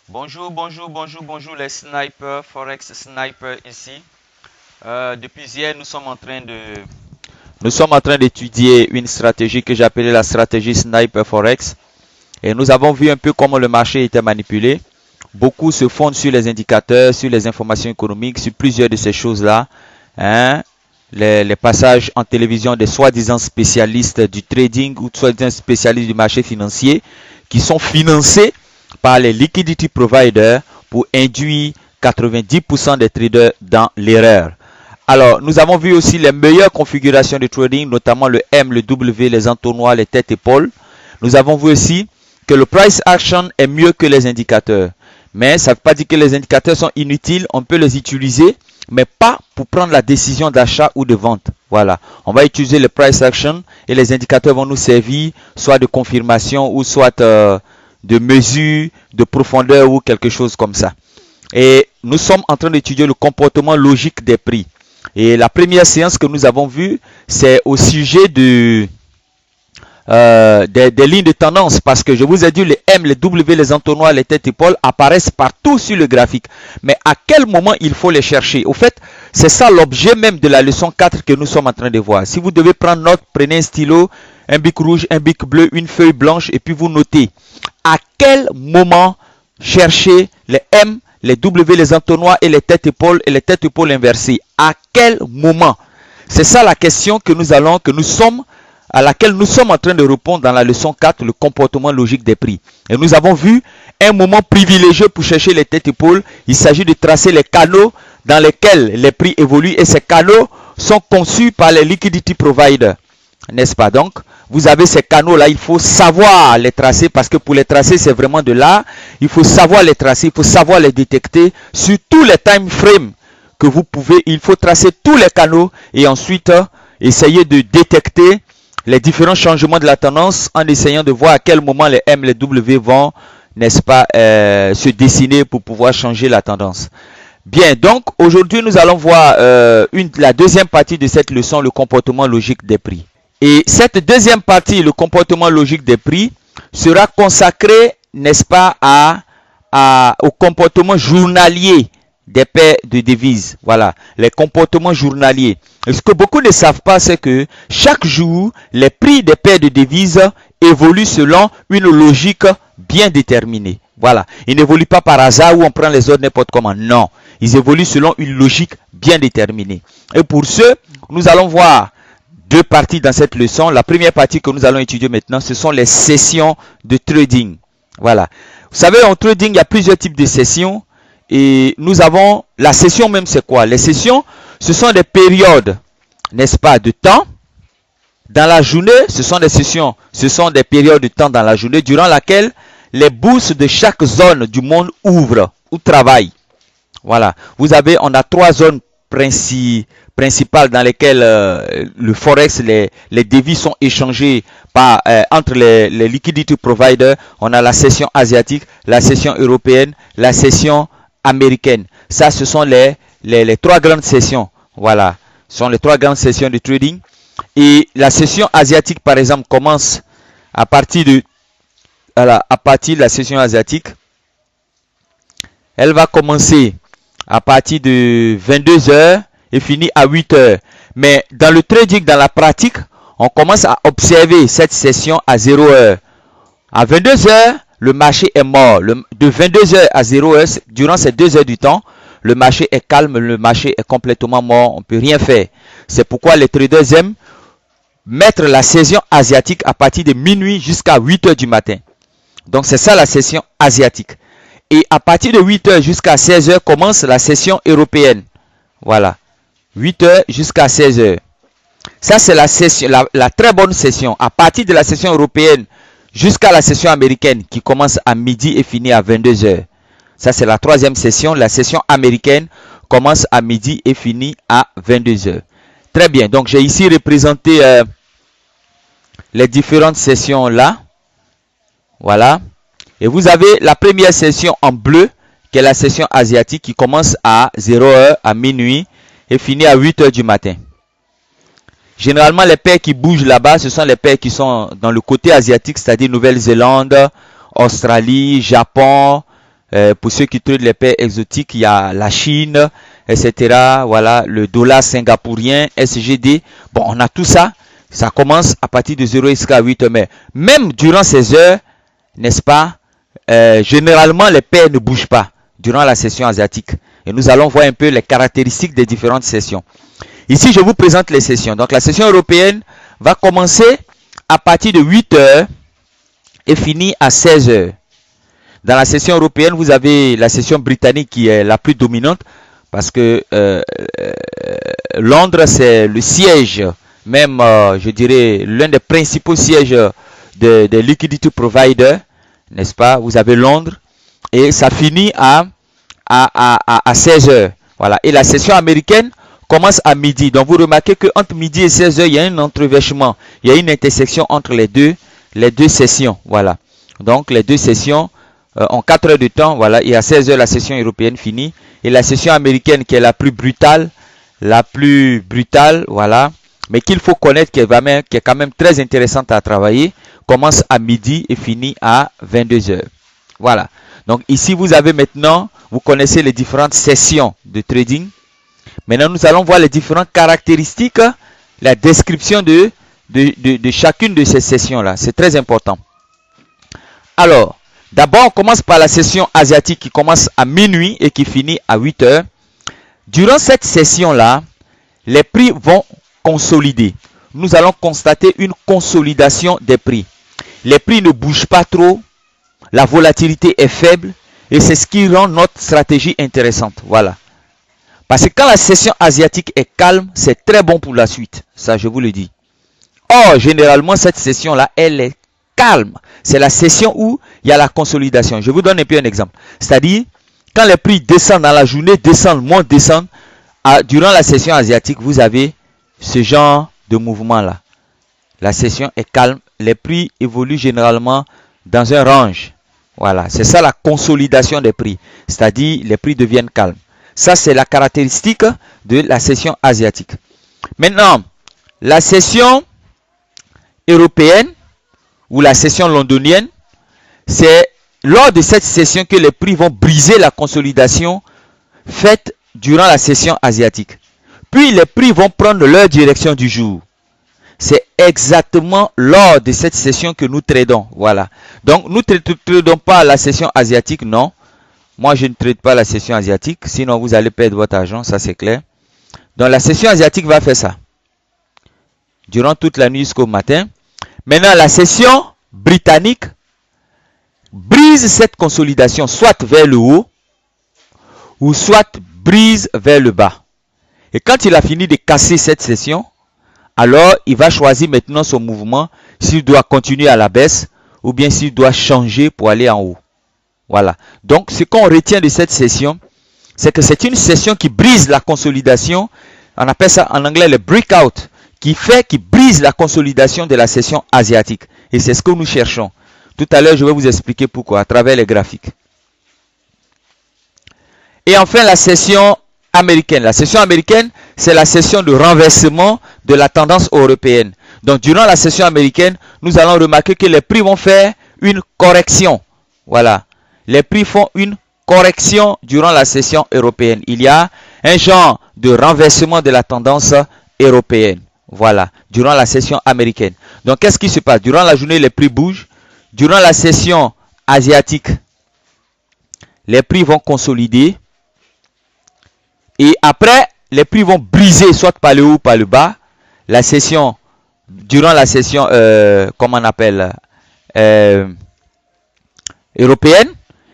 Bonjour les snipers, Forex Sniper ici. Depuis hier, nous sommes en train d'étudier une stratégie que j'appelais la stratégie Sniper Forex. Et nous avons vu un peu comment le marché était manipulé. Beaucoup se fondent sur les indicateurs, sur les informations économiques, sur plusieurs de ces choses-là. Les passages en télévision des soi-disant spécialistes du trading ou soi-disant spécialistes du marché financier qui sont financés par les liquidity providers pour induire 90% des traders dans l'erreur. Alors, nous avons vu aussi les meilleures configurations de trading, notamment le M, le W, les entonnoirs, les têtes-épaules. Nous avons vu aussi que le price action est mieux que les indicateurs. Mais ça ne veut pas dire que les indicateurs sont inutiles, on peut les utiliser, mais pas pour prendre la décision d'achat ou de vente. Voilà, on va utiliser le price action et les indicateurs vont nous servir soit de confirmation ou soit de mesure, de profondeur ou quelque chose comme ça. Et nous sommes en train d'étudier le comportement logique des prix. Et la première séance que nous avons vue, c'est au sujet des lignes de tendance, parce que je vous ai dit les M, les W, les entonnoirs, les têtes-épaules apparaissent partout sur le graphique. Mais à quel moment il faut les chercher? Au fait, c'est ça l'objet même de la leçon 4 que nous sommes en train de voir. Si vous devez prendre note, prenez un stylo, un bic rouge, un bic bleu, une feuille blanche et puis vous notez à quel moment chercher les M, les W, les entonnoirs et les têtes-épaules inversées. À quel moment? C'est ça la question à laquelle nous sommes en train de répondre dans la leçon 4, le comportement logique des prix. Et nous avons vu un moment privilégié pour chercher les têtes-épaules. Il s'agit de tracer les canaux dans lesquels les prix évoluent et ces canaux sont conçus par les liquidity providers. N'est-ce pas? Donc, vous avez ces canaux-là, il faut savoir les tracer parce que pour les tracer, c'est vraiment de l'art. Il faut savoir les tracer, il faut savoir les détecter sur tous les time frames que vous pouvez. Il faut tracer tous les canaux et ensuite essayer de détecter les différents changements de la tendance en essayant de voir à quel moment les M, les W vont, n'est-ce pas, se dessiner pour pouvoir changer la tendance. Bien, donc aujourd'hui nous allons voir la deuxième partie de cette leçon, le comportement logique des prix. Et cette deuxième partie, le comportement logique des prix, sera consacrée, n'est-ce pas, au comportement journalier des paires de devises. Voilà, les comportements journaliers. Et ce que beaucoup ne savent pas, c'est que chaque jour, les prix des paires de devises évoluent selon une logique bien déterminée. Voilà, ils n'évoluent pas par hasard où on prend les ordres n'importe comment. Non, ils évoluent selon une logique bien déterminée. Et pour ce, nous allons voir deux parties dans cette leçon. La première partie que nous allons étudier maintenant, ce sont les sessions de trading. Voilà. Vous savez, en trading, il y a plusieurs types de sessions. Et nous avons la session même, c'est quoi? Les sessions, ce sont des périodes, n'est-ce pas, de temps. Dans la journée, ce sont des sessions, ce sont des périodes de temps dans la journée durant laquelle les bourses de chaque zone du monde ouvrent ou travaillent. Voilà. On a trois zones principales dans lesquelles le forex, les devises sont échangées entre les liquidity providers. On a la session asiatique, la session européenne, la session américaine. Ça, ce sont les trois grandes sessions. Voilà. Ce sont les trois grandes sessions de trading. Et la session asiatique, par exemple, commence à partir de la session asiatique. Elle va commencer à partir de 22 h et finit à 8 h. Mais dans le trading, dans la pratique, on commence à observer cette session à 0 h. À 22 h, le marché est mort. De 22 h à 0 h, durant ces 2 heures du temps, le marché est calme, le marché est complètement mort, on ne peut rien faire. C'est pourquoi les traders aiment mettre la session asiatique à partir de minuit jusqu'à 8 h du matin. Donc c'est ça la session asiatique. Et à partir de 8 h jusqu'à 16 h commence la session européenne. Voilà. 8 h jusqu'à 16 h. Ça c'est la session, la très bonne session. À partir de la session européenne jusqu'à la session américaine qui commence à midi et finit à 22 h. Ça c'est la troisième session. La session américaine commence à midi et finit à 22 h. Très bien. Donc j'ai ici représenté les différentes sessions là. Voilà. Et vous avez la première session en bleu qui est la session asiatique qui commence à 0 h à minuit et finit à 8 h du matin. Généralement, les paires qui bougent là-bas, ce sont les paires qui sont dans le côté asiatique, c'est-à-dire Nouvelle-Zélande, Australie, Japon, Pour ceux qui traitent les paires exotiques, il y a la Chine, etc. Voilà, le dollar singapourien, SGD. Bon, on a tout ça. Ça commence à partir de 0 jusqu'à 8 mai. Même durant ces heures, n'est-ce pas, généralement les paires ne bougent pas durant la session asiatique. Et nous allons voir un peu les caractéristiques des différentes sessions. Ici, je vous présente les sessions. Donc, la session européenne va commencer à partir de 8 heures et finir à 16 heures. Dans la session européenne, vous avez la session britannique qui est la plus dominante parce que Londres, c'est le siège, même, je dirais, l'un des principaux sièges des liquidity providers, n'est-ce pas? Vous avez Londres et ça finit à 16 heures. Voilà. Et la session américaine commence à midi. Donc, vous remarquez qu'entre midi et 16 heures, il y a un entrevêchement. Il y a une intersection entre les deux sessions. Voilà. Donc, les deux sessions en 4 heures de temps. Voilà. Et à 16 heures, la session européenne finit. Et la session américaine, qui est la plus brutale, voilà, mais qu'il faut connaître, qui est quand même très intéressante à travailler, commence à midi et finit à 22 heures. Voilà. Donc, ici, vous avez maintenant, vous connaissez les différentes sessions de trading. Maintenant, nous allons voir les différentes caractéristiques, la description de chacune de ces sessions-là. C'est très important. Alors, d'abord, on commence par la session asiatique qui commence à minuit et qui finit à 8 heures. Durant cette session-là, les prix vont consolider. Nous allons constater une consolidation des prix. Les prix ne bougent pas trop, la volatilité est faible et c'est ce qui rend notre stratégie intéressante. Voilà. Parce que quand la session asiatique est calme, c'est très bon pour la suite. Ça, je vous le dis. Or, généralement, cette session-là, elle est calme. C'est la session où il y a la consolidation. Je vous donne un peu un exemple. C'est-à-dire, quand les prix descendent dans la journée, descendent, montent, descendent, durant la session asiatique, vous avez ce genre de mouvement-là. La session est calme. Les prix évoluent généralement dans un range. Voilà. C'est ça la consolidation des prix. C'est-à-dire, les prix deviennent calmes. Ça, c'est la caractéristique de la session asiatique. Maintenant, la session européenne ou la session londonienne, c'est lors de cette session que les prix vont briser la consolidation faite durant la session asiatique. Puis les prix vont prendre leur direction du jour. C'est exactement lors de cette session que nous tradons. Voilà. Donc, nous ne tradons pas la session asiatique, non. Moi, je ne trade pas la session asiatique. Sinon, vous allez perdre votre argent, ça c'est clair. Donc, la session asiatique va faire ça. Durant toute la nuit jusqu'au matin. Maintenant, la session britannique brise cette consolidation, soit vers le haut, ou soit brise vers le bas. Et quand il a fini de casser cette session, alors il va choisir maintenant son mouvement, s'il doit continuer à la baisse, ou bien s'il doit changer pour aller en haut. Voilà. Donc, ce qu'on retient de cette session, c'est que c'est une session qui brise la consolidation. On appelle ça en anglais le breakout, qui brise la consolidation de la session asiatique. Et c'est ce que nous cherchons. Tout à l'heure, je vais vous expliquer pourquoi, à travers les graphiques. Et enfin, la session américaine. La session américaine, c'est la session de renversement de la tendance européenne. Donc, durant la session américaine, nous allons remarquer que les prix vont faire une correction. Voilà. Les prix font une correction durant la session européenne. Il y a un genre de renversement de la tendance européenne. Voilà. Durant la session américaine. Donc, qu'est-ce qui se passe? Durant la journée, les prix bougent. Durant la session asiatique, les prix vont consolider. Et après, les prix vont briser soit par le haut ou par le bas. Durant la session, comment on appelle, européenne.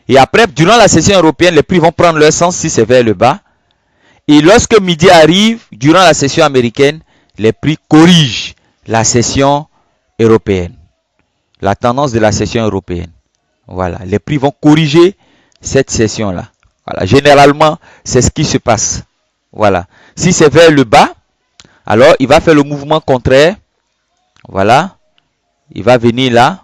Et après, durant la session européenne, les prix vont prendre leur sens si c'est vers le bas. Et lorsque midi arrive, durant la session américaine, les prix corrigent la session européenne. La tendance de la session européenne. Voilà. Les prix vont corriger cette session-là. Voilà. Généralement, c'est ce qui se passe. Voilà. Si c'est vers le bas, alors il va faire le mouvement contraire. Voilà. Il va venir là.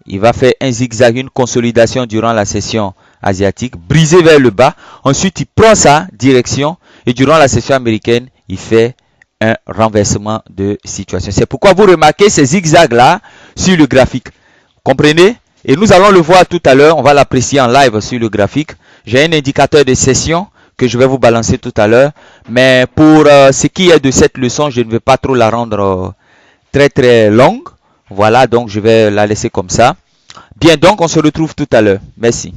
Il va faire un zigzag, une consolidation durant la session asiatique, briser vers le bas. Ensuite, il prend sa direction et durant la session américaine, il fait un renversement de situation. C'est pourquoi vous remarquez ces zigzags-là sur le graphique. Comprenez? Et nous allons le voir tout à l'heure, on va l'apprécier en live sur le graphique. J'ai un indicateur de session que je vais vous balancer tout à l'heure. Mais pour ce qui est de cette leçon, je ne vais pas trop la rendre très longue. Voilà, donc je vais la laisser comme ça. Bien, donc on se retrouve tout à l'heure. Merci.